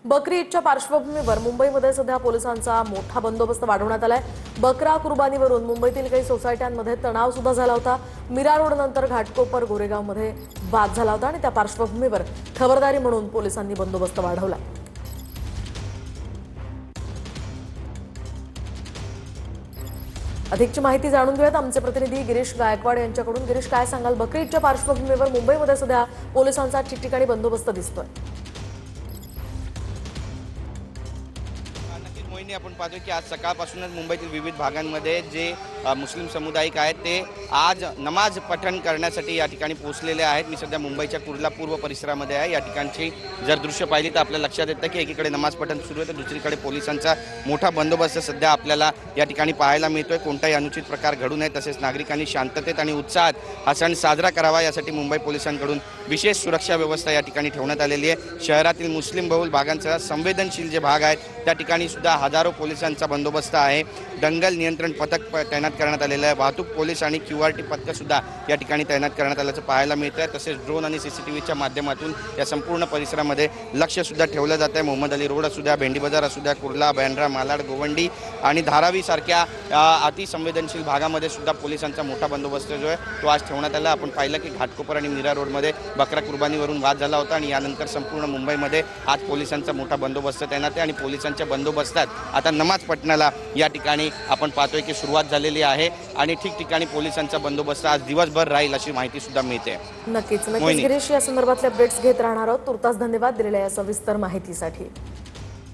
बकरी ईदच्या पार्श्वभूमीवर मुंबईमध्ये सध्या पोलिसांचा मोठा बंदोबस्त वाढवण्यात आलाय। बकरा कुर्बानीवरून मुंबईतील काही सोसायट्यांमध्ये तणाव सुद्धा झाला होता। मीरा रोड नंतर घाटकोपर गोरेगावमध्ये वाद झाला होता आणि त्या पार्श्वभूमीवर खबरदारी म्हणून पोलिसांनी बंदोबस्त वाढवला। अधिकची माहिती जाणून घेऊयात आमचे प्रतिनिधी गिरीश गायकवाड यांच्याकडून। गिरीश, काय सांगाल, बकरी ईदच्या पार्श्वभूमीवर मुंबईमध्ये सध्या पोलिसांचा ठिकठिकाणी बंदोबस्त दिसतोय? आपण पाहतोय की आज सकाळपासूनच मुंबईतील विविध भागांमध्ये जे मुस्लिम समुदायिक आहेत ते आज नमाज पठण करण्यासाठी या ठिकाणी पोहोचलेले आहेत। मी सध्या मुंबईच्या कुर्ला पूर्व परिसरामध्ये आहे। या ठिकाणची जर दृश्य पाहिली तर आपल्या लक्षात येतं की एकीकडे नमाज पठण सुरू आहे तर दुसरीकडे पोलिसांचा मोठा बंदोबस्त सध्या आपल्याला या ठिकाणी पाहायला मिळतोय। कोणताही अनुचित प्रकार घडू नये तसेच नागरिकांनी शांततेत आणि उत्साहात हा सण साजरा करावा यासाठी मुंबई पोलिसांकडून विशेष सुरक्षा व्यवस्था या ठिकाणी ठेवण्यात आलेली आहे। शहरातील मुस्लिम बहुल भागांचा संवेदनशील जे भाग आहेत त्या ठिकाणी सुद्धा हजारो पोलिसांचा बंदोबस्त आहे। दंगल नियंत्रण पथक तैनात करण्यात आलेलं आहे। वाहतूक पोलीस आणि QRT पथक सुद्धा या ठिकाणी तैनात करण्यात आल्याचं पाहायला मिळतं आहे। तसेच ड्रोन आणि CCTVच्या माध्यमातून या संपूर्ण परिसरामध्ये लक्ष सुद्धा ठेवलं जात आहे। मोहम्मद अली रोड असू द्या, भेंडी बाजार असू द्या, कुर्ला, बँड्रा, मालाड, गोवंडी आणि धारावी सारख्या अतिसंवेदनशील भागामध्ये सुद्धा पोलिसांचा मोठा बंदोबस्त जो आहे तो आज ठेवण्यात आला। आपण पाहिलं की घाटकोपर आणि मीरा रोडमध्ये बकरा कुर्बानीवरून वाद झाला होता आणि यानंतर संपूर्ण मुंबईमध्ये आज पोलिसांचा मोठा बंदोबस्त तैनात आहे आणि पोलिसांच्या बंदोबस्तात आता नमाज पठणाला या ठिकाणी आपण पाहतोय की सुरुवात झालेली आहे आणि ठिकठिकाणी पोलिसांचा बंदोबस्त आज दिवसभर राहील अशी माहिती सुद्धा मिळते। नक्कीच गिरीश, या संदर्भातले अपडेट्स घेत राहणार आहोत। तुर्तास धन्यवाद दिलेल्या या सविस्तर माहितीसाठी।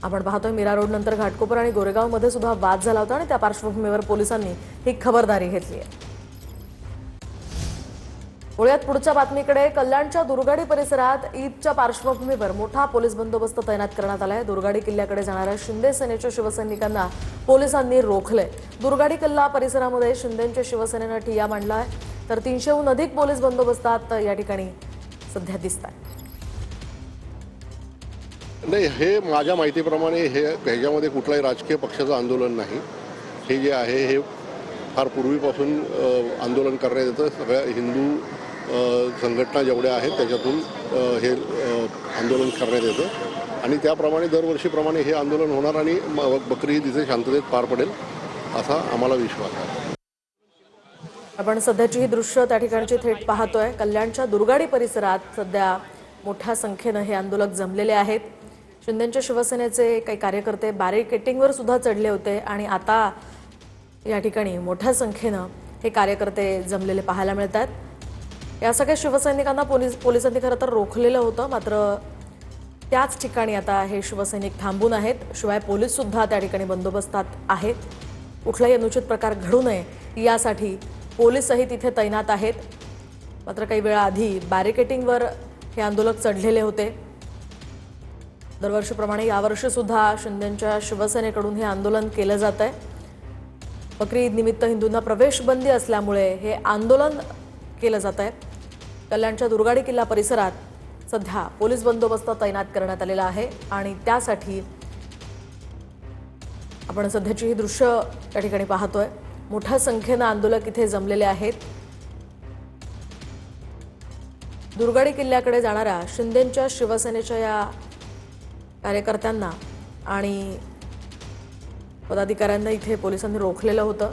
आपण पाहतोय मीरा रोड नंतर घाटकोपर आणि गोरेगावमध्ये सुद्धा वाद झाला होता आणि त्या पार्श्वभूमीवर पोलिसांनी ही खबरदारी घेतली आहे। वळूयात पुढच्या बातमीकडे। कल्याणच्या दुर्गाडी परिसरात ईदच्या पार्श्वभूमीवर मोठा पोलीस बंदोबस्त तैनात करण्यात आलाय। दुर्गाडी किल्ल्याकडे जाणाऱ्या शिंदे सेनेच्या शिवसैनिकांना पोलिसांनी रोखलंय। दुर्गाडी किल्ला परिसरामध्ये शिंदेच्या शिवसेनेनं ठिय्या मांडलाय तर 300हून अधिक पोलीस बंदोबस्तात या ठिकाणी सध्या दिसतात। नाही, हे माझ्या माहितीप्रमाणे ह्याच्यामध्ये कुठलाही राजकीय पक्षाचं आंदोलन नाही। हे जे आहे हे फार पूर्वीपासून आंदोलन करण्यात येतं। सगळ्या हिंदू संघटना जेवढ्या आहेत त्याच्यातून हे आंदोलन करण्यात येतं आणि त्याप्रमाणे दरवर्षीप्रमाणे हे आंदोलन होणार आणि बकरी ईद इथे शांततेत पार पडेल असा आम्हाला विश्वास आहे। आपण सध्याची ही दृश्य त्या ठिकाणची थेट पाहतोय। कल्याणच्या दुर्गाडी परिसरात सध्या मोठ्या संख्येनं हे आंदोलक जमलेले आहेत। शिंदेच्या शिवसेनेचे काही कार्यकर्ते बॅरिकेटिंगवर सुद्धा चढले होते आणि आता या ठिकाणी मोठ्या संख्येनं हे कार्यकर्ते जमलेले पाहायला मिळतात। या सगळ्या शिवसैनिकांना पोलिसांनी खरं तर रोखलेलं होतं, मात्र त्याच ठिकाणी आता हे शिवसैनिक थांबून आहेत। शिवाय पोलीस सुद्धा त्या ठिकाणी बंदोबस्तात आहेत। कुठलाही अनुचित प्रकार घडू नये यासाठी पोलीसही तिथे तैनात आहेत। मात्र काही वेळाआधी बॅरिकेटिंगवर हे आंदोलक चढलेले होते। दरवर्षीप्रमाणे यावर्षी सुद्धा शिंदेच्या शिवसेनेकडून हे आंदोलन केलं जात आहे। बकरी ईद निमित्त हिंदूंना प्रवेश बंदी असल्यामुळे हे आंदोलन केलं जात आहे। कल्याणच्या दुर्गाडी किल्ला परिसरात सध्या पोलीस बंदोबस्त तैनात करण्यात आलेला आहे आणि त्यासाठी आपण सध्याची ही दृश्य त्या ठिकाणी पाहतोय। मोठ्या संख्येनं आंदोलक इथे जमलेले आहेत। दुर्गाडी किल्ल्याकडे जाणाऱ्या शिंदेच्या शिवसेनेच्या या कार्यकर्त्यांना आणि पदाधिकाऱ्यांना इथे पोलिसांनी रोखलेलं होतं।